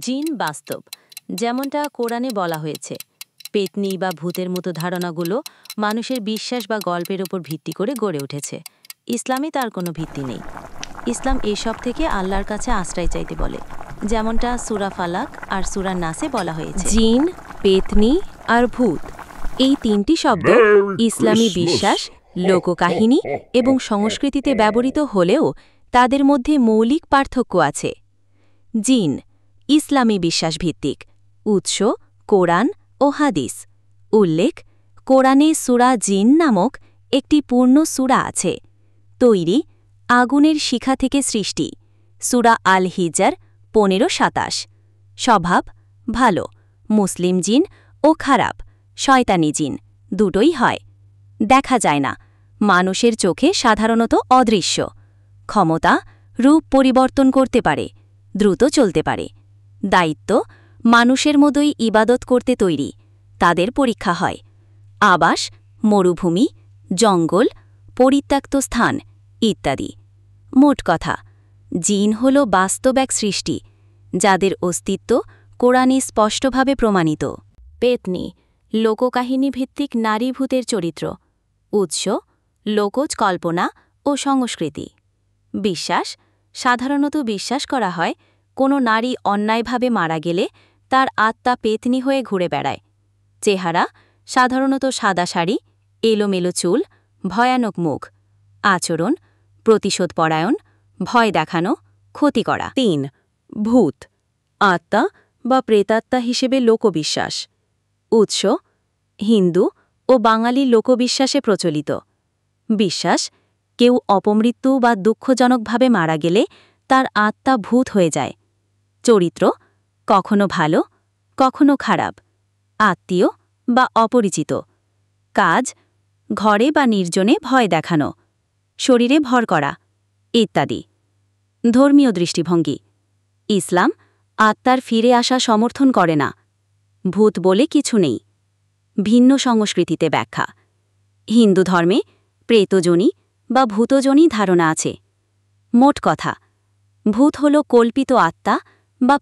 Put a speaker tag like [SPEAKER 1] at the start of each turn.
[SPEAKER 1] জিন বাস্তব, যেমনটা কোরআনে বলা হয়েছে। পেতনি বা ভূতের মতো ধারণাগুলো মানুষের বিশ্বাস বা গল্পের ওপর ভিত্তি করে গড়ে উঠেছে। ইসলামে তার কোনো ভিত্তি নেই। ইসলাম এসব থেকে আল্লাহর কাছে আশ্রয় চাইতে বলে, যেমনটা সূরা ফালাক আর সূরা নাসে বলা হয়েছে।
[SPEAKER 2] জিন, পেতনি আর ভূত এই তিনটি শব্দ ইসলামী বিশ্বাস, লোককাহিনী এবং সংস্কৃতিতে ব্যবহৃত হলেও তাদের মধ্যে মৌলিক পার্থক্য আছে। জিন ইসলামী বিশ্বাসভিত্তিক, উৎস কোরআন ও হাদিস। উল্লেখ কোরআনে সূরা জিন নামক একটি পূর্ণ সূরা আছে। তৈরি আগুনের শিখা থেকে সৃষ্টি, সূরা আল হিজার 15-27। স্বভাব ভালো, মুসলিম জিন ও খারাপ শয়তানি জিন দুটোই হয়। দেখা যায় না, মানুষের চোখে সাধারণত অদৃশ্য। ক্ষমতা রূপ পরিবর্তন করতে পারে, দ্রুত চলতে পারে। দায়িত্ব মানুষের মতোই ইবাদত করতে তৈরি, তাদের পরীক্ষা হয়। আবাস মরুভূমি, জঙ্গল, পরিত্যক্ত স্থান ইত্যাদি। মোট কথা, জিন হল বাস্তব এক সৃষ্টি, যাদের অস্তিত্ব কোরআনে স্পষ্টভাবে প্রমাণিত। পেতনি লোককাহিনী ভিত্তিক নারী ভূতের চরিত্র। উৎস লোকজ কল্পনা ও সংস্কৃতি। বিশ্বাস সাধারণত বিশ্বাস করা হয় কোনো নারী অন্যায়ভাবে মারা গেলে তার আত্মা পেতনি হয়ে ঘুরে বেড়ায়। চেহারা সাধারণত সাদা শাড়ি, এলোমেলো চুল, ভয়ানক মুখ। আচরণ প্রতিশোধপরায়ণ, ভয় দেখানো, ক্ষতি করা।
[SPEAKER 1] 3. ভূত আত্মা বা প্রেতাত্মা হিসেবে লোকবিশ্বাস। উৎস হিন্দু ও বাঙালি লোকবিশ্বাসে প্রচলিত। বিশ্বাস কেউ অপমৃত্যু বা দুঃখজনকভাবে মারা গেলে তার আত্মা ভূত হয়ে যায়। চরিত্র কখনো ভালো, কখনো খারাপ, আত্মীয় বা অপরিচিত। কাজ ঘরে বা নির্জনে ভয় দেখানো, শরীরে ভর করা ইত্যাদি। ধর্মীয় দৃষ্টিভঙ্গি ইসলাম আত্মার ফিরে আসা সমর্থন করে না। ভূত বলে কিছু নেই। ভিন্ন সংস্কৃতিতে ব্যাখ্যা হিন্দু ধর্মে প্রেতজনী বা ভূতজনী ধারণা আছে। মোট কথা, ভূত হল কল্পিত আত্মা বা